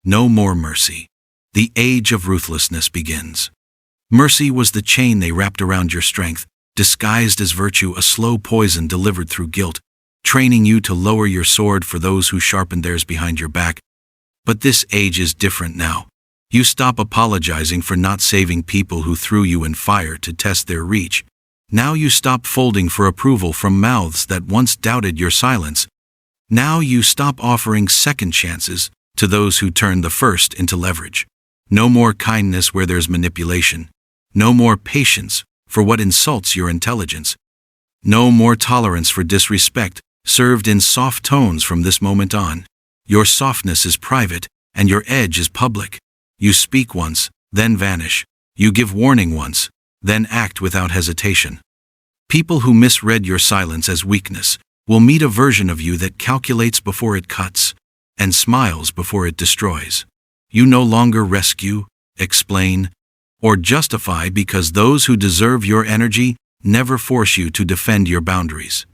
No more mercy. The age of ruthlessness begins. Mercy was the chain they wrapped around your strength, disguised as virtue, a slow poison delivered through guilt, training you to lower your sword for those who sharpened theirs behind your back. But this age is different now. You stop apologizing for not saving people who threw you in fire to test their reach. Now you stop folding for approval from mouths that once doubted your silence. Now you stop offering second chances to those who turned the first into leverage. No more kindness where there's manipulation. No more patience for what insults your intelligence. No more tolerance for disrespect, served in soft tones from this moment on. Your softness is private, and your edge is public. You speak once, then vanish. You give warning once, then act without hesitation. People who misread your silence as weakness will meet a version of you that calculates before it cuts, and smiles before it destroys. You no longer rescue, explain, or justify because those who deserve your energy never force you to defend your boundaries.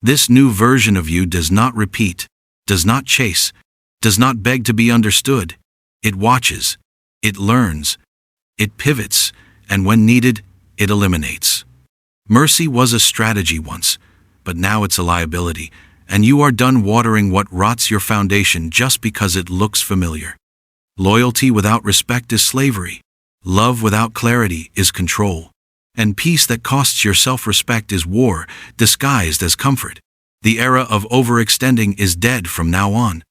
This new version of you does not repeat, does not chase, does not beg to be understood. It watches, it learns, it pivots, and when needed, it eliminates. Mercy was a strategy once, but now it's a liability, and you are done watering what rots your foundation just because it looks familiar. Loyalty without respect is slavery. Love without clarity is control. And peace that costs your self-respect is war, disguised as comfort. The era of overextending is dead from now on.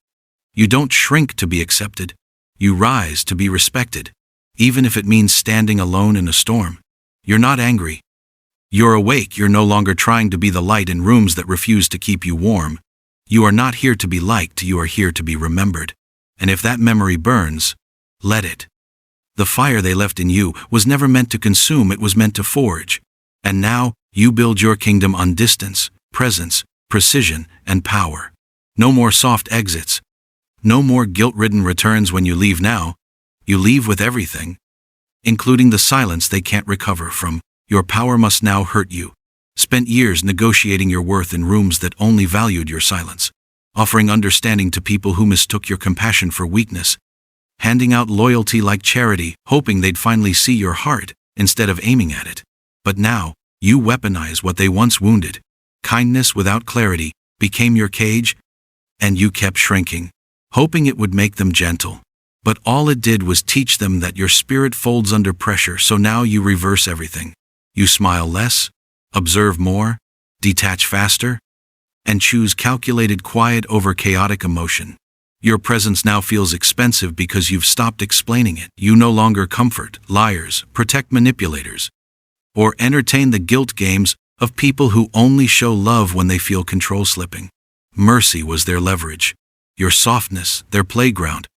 You don't shrink to be accepted. You rise to be respected, even if it means standing alone in a storm. You're not angry. You're awake. You're no longer trying to be the light in rooms that refuse to keep you warm. You are not here to be liked. You are here to be remembered. And if that memory burns, let it. The fire they left in you was never meant to consume, it was meant to forge. And now, you build your kingdom on distance, presence, precision, and power. No more soft exits. No more guilt-ridden returns when you leave now. You leave with everything, including the silence they can't recover from. Your power must now hurt you. Spent years negotiating your worth in rooms that only valued your silence. Offering understanding to people who mistook your compassion for weakness. Handing out loyalty like charity, hoping they'd finally see your heart, instead of aiming at it. But now, you weaponize what they once wounded. Kindness without clarity became your cage, and you kept shrinking, hoping it would make them gentle. But all it did was teach them that your spirit folds under pressure, so now you reverse everything. You smile less, observe more, detach faster, and choose calculated quiet over chaotic emotion. Your presence now feels expensive because you've stopped explaining it. You no longer comfort liars, protect manipulators, or entertain the guilt games of people who only show love when they feel control slipping. Mercy was their leverage, your softness, their playground.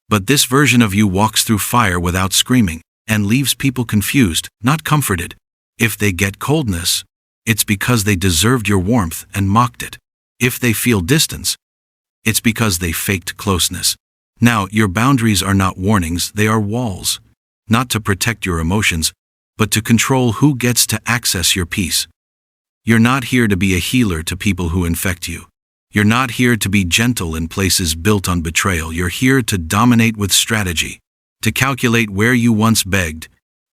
But this version of you walks through fire without screaming, and leaves people confused, not comforted. If they get coldness, it's because they deserved your warmth and mocked it. If they feel distance, it's because they faked closeness. Now, your boundaries are not warnings, they are walls. Not to protect your emotions, but to control who gets to access your peace. You're not here to be a healer to people who infect you. You're not here to be gentle in places built on betrayal. You're here to dominate with strategy, to calculate where you once begged,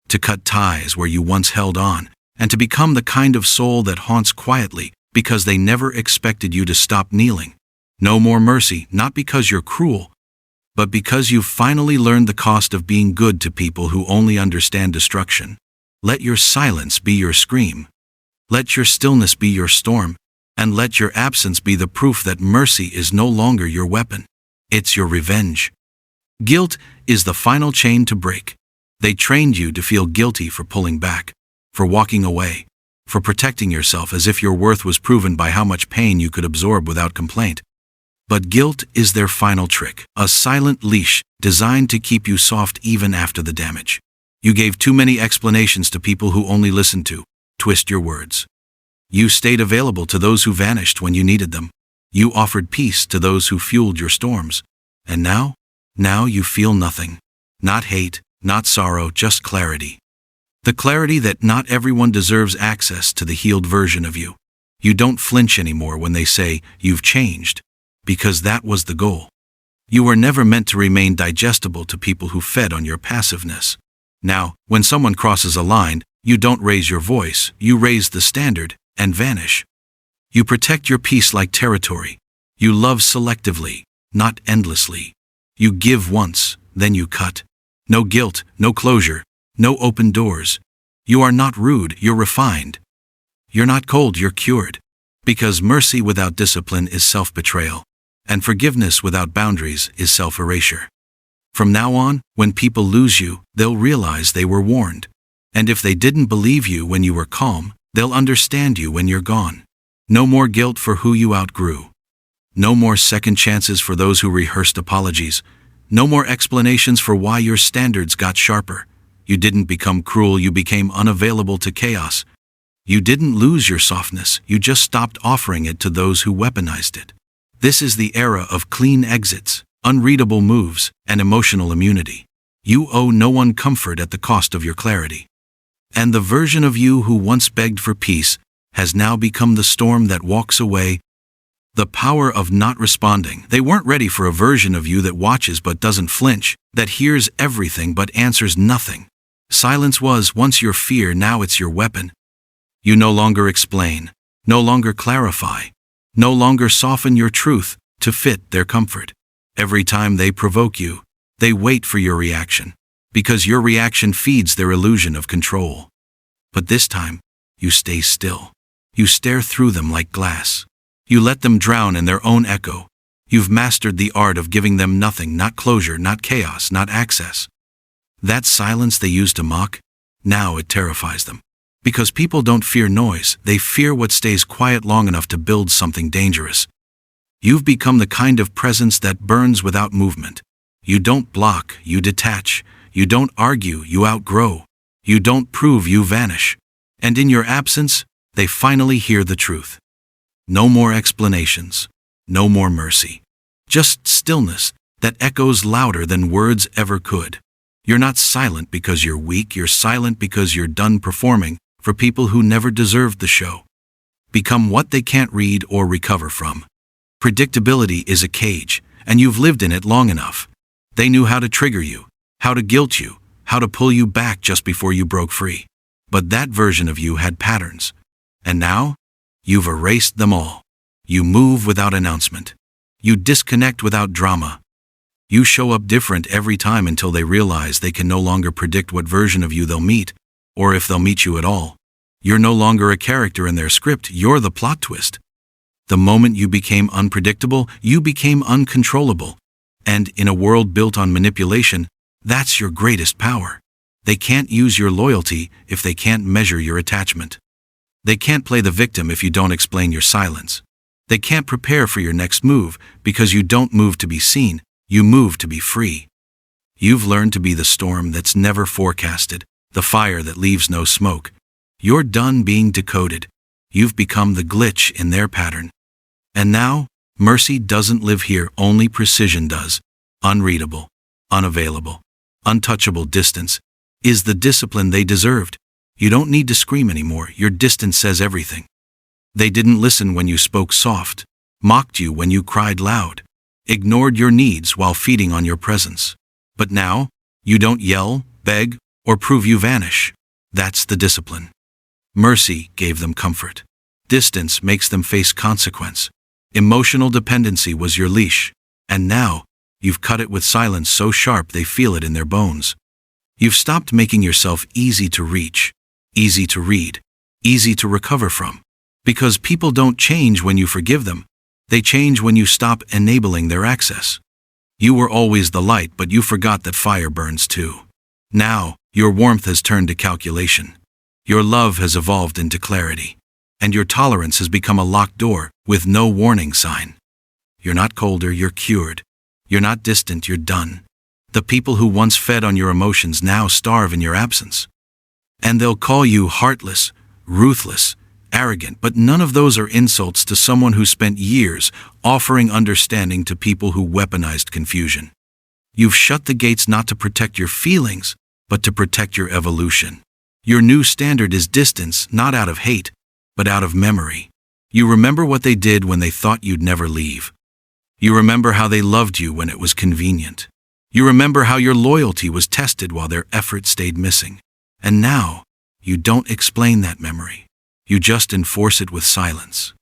to cut ties where you once held on, and to become the kind of soul that haunts quietly because they never expected you to stop kneeling. No more mercy, not because you're cruel, but because you've finally learned the cost of being good to people who only understand destruction. Let your silence be your scream. Let your stillness be your storm. And let your absence be the proof that mercy is no longer your weapon. It's your revenge. Guilt is the final chain to break. They trained you to feel guilty for pulling back, for walking away, for protecting yourself as if your worth was proven by how much pain you could absorb without complaint. But guilt is their final trick, a silent leash designed to keep you soft even after the damage. You gave too many explanations to people who only listened to twist your words. You stayed available to those who vanished when you needed them. You offered peace to those who fueled your storms. And now you feel nothing. Not hate, not sorrow, just clarity. The clarity that not everyone deserves access to the healed version of you. You don't flinch anymore when they say, "You've changed," because that was the goal. You were never meant to remain digestible to people who fed on your passiveness. Now, when someone crosses a line, you don't raise your voice, you raise the standard, and vanish. You protect your peace like territory. You love selectively, not endlessly. You give once, then you cut. No guilt, no closure, no open doors. You are not rude, you're refined. You're not cold, you're cured. Because mercy without discipline is self-betrayal, and forgiveness without boundaries is self-erasure. From now on, when people lose you, they'll realize they were warned. And if they didn't believe you when you were calm, they'll understand you when you're gone. No more guilt for who you outgrew. No more second chances for those who rehearsed apologies. No more explanations for why your standards got sharper. You didn't become cruel, you became unavailable to chaos. You didn't lose your softness, you just stopped offering it to those who weaponized it. This is the era of clean exits, unreadable moves, and emotional immunity. You owe no one comfort at the cost of your clarity. And the version of you who once begged for peace has now become the storm that walks away. The power of not responding. They weren't ready for a version of you that watches but doesn't flinch, that hears everything but answers nothing. Silence was once your fear, now it's your weapon. You no longer explain, no longer clarify, no longer soften your truth to fit their comfort. Every time they provoke you, they wait for your reaction, because your reaction feeds their illusion of control. But this time, you stay still. You stare through them like glass. You let them drown in their own echo. You've mastered the art of giving them nothing, not closure, not chaos, not access. That silence they used to mock, now it terrifies them. Because people don't fear noise, they fear what stays quiet long enough to build something dangerous. You've become the kind of presence that burns without movement. You don't block, you detach. You don't argue, you outgrow. You don't prove, you vanish. And in your absence, they finally hear the truth. No more explanations. No more mercy. Just stillness that echoes louder than words ever could. You're not silent because you're weak, you're silent because you're done performing for people who never deserved the show. Become what they can't read or recover from. Predictability is a cage, and you've lived in it long enough. They knew how to trigger you, how to guilt you, how to pull you back just before you broke free. But that version of you had patterns. And now, you've erased them all. You move without announcement. You disconnect without drama. You show up different every time until they realize they can no longer predict what version of you they'll meet, or if they'll meet you at all. You're no longer a character in their script, you're the plot twist. The moment you became unpredictable, you became uncontrollable. And in a world built on manipulation, that's your greatest power. They can't use your loyalty if they can't measure your attachment. They can't play the victim if you don't explain your silence. They can't prepare for your next move because you don't move to be seen, you move to be free. You've learned to be the storm that's never forecasted, the fire that leaves no smoke. You're done being decoded. You've become the glitch in their pattern. And now, mercy doesn't live here, only precision does. Unreadable, unavailable, untouchable distance is the discipline they deserved. You don't need to scream anymore, your distance says everything. They didn't listen when you spoke soft, mocked you when you cried loud, ignored your needs while feeding on your presence. But now, you don't yell, beg, or prove you vanish. That's the discipline. Mercy gave them comfort. Distance makes them face consequence. Emotional dependency was your leash. And now, you've cut it with silence so sharp they feel it in their bones. You've stopped making yourself easy to reach, easy to read, easy to recover from. Because people don't change when you forgive them. They change when you stop enabling their access. You were always the light, but you forgot that fire burns too. Now, your warmth has turned to calculation. Your love has evolved into clarity. And your tolerance has become a locked door with no warning sign. You're not colder, you're cured. You're not distant, you're done. The people who once fed on your emotions now starve in your absence. And they'll call you heartless, ruthless, arrogant, but none of those are insults to someone who spent years offering understanding to people who weaponized confusion. You've shut the gates not to protect your feelings, but to protect your evolution. Your new standard is distance, not out of hate, but out of memory. You remember what they did when they thought you'd never leave. You remember how they loved you when it was convenient. You remember how your loyalty was tested while their effort stayed missing. And now, you don't explain that memory. You just enforce it with silence.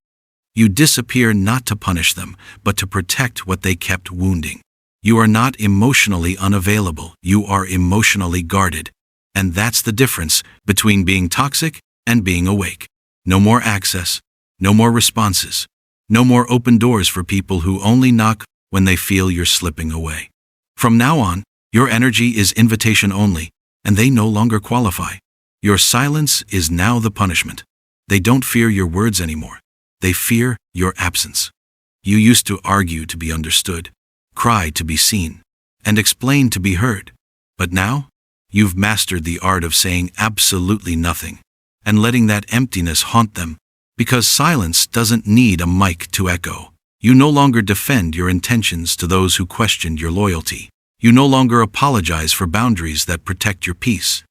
You disappear not to punish them, but to protect what they kept wounding. You are not emotionally unavailable, you are emotionally guarded. And that's the difference between being toxic and being awake. No more access, no more responses, no more open doors for people who only knock when they feel you're slipping away. From now on, your energy is invitation only, and they no longer qualify. Your silence is now the punishment. They don't fear your words anymore. They fear your absence. You used to argue to be understood, cry to be seen, and explain to be heard. But now, you've mastered the art of saying absolutely nothing, and letting that emptiness haunt them, because silence doesn't need a mic to echo. You no longer defend your intentions to those who questioned your loyalty. You no longer apologize for boundaries that protect your peace.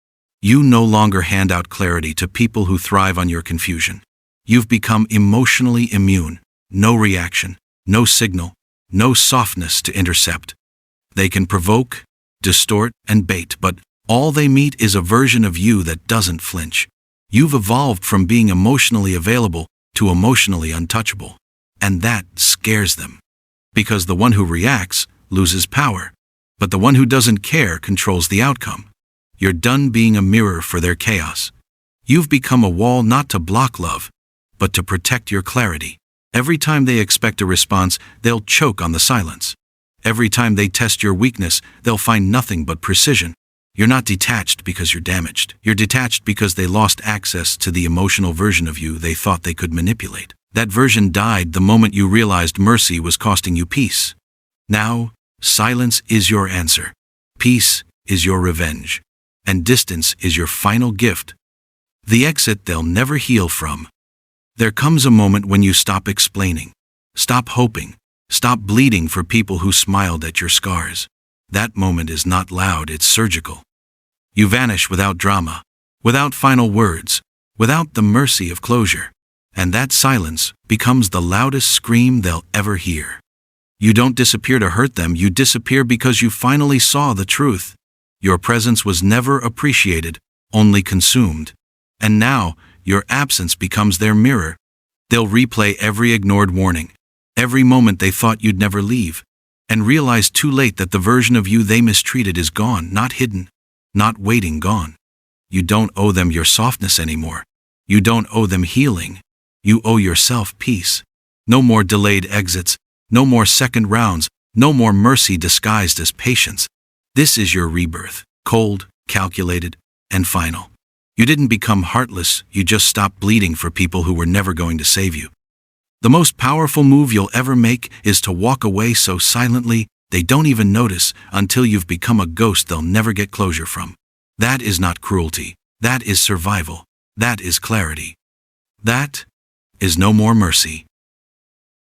You no longer hand out clarity to people who thrive on your confusion. You've become emotionally immune. No reaction, no signal, no softness to intercept. They can provoke, distort, and bait, but all they meet is a version of you that doesn't flinch. You've evolved from being emotionally available to emotionally untouchable. And that scares them. Because the one who reacts loses power, but the one who doesn't care controls the outcome. You're done being a mirror for their chaos. You've become a wall not to block love, but to protect your clarity. Every time they expect a response, they'll choke on the silence. Every time they test your weakness, they'll find nothing but precision. You're not detached because you're damaged. You're detached because they lost access to the emotional version of you they thought they could manipulate. That version died the moment you realized mercy was costing you peace. Now, silence is your answer. Peace is your revenge. And distance is your final gift. The exit they'll never heal from. There comes a moment when you stop explaining, stop hoping, stop bleeding for people who smiled at your scars. That moment is not loud, it's surgical. You vanish without drama, without final words, without the mercy of closure. And that silence becomes the loudest scream they'll ever hear. You don't disappear to hurt them, you disappear because you finally saw the truth. Your presence was never appreciated, only consumed. And now, your absence becomes their mirror. They'll replay every ignored warning, every moment they thought you'd never leave, and realize too late that the version of you they mistreated is gone, not hidden, not waiting, gone. You don't owe them your softness anymore. You don't owe them healing. You owe yourself peace. No more delayed exits, no more second rounds, no more mercy disguised as patience. This is your rebirth, cold, calculated, and final. You didn't become heartless, you just stopped bleeding for people who were never going to save you. The most powerful move you'll ever make is to walk away so silently they don't even notice until you've become a ghost they'll never get closure from. That is not cruelty. That is survival. That is clarity. That is no more mercy.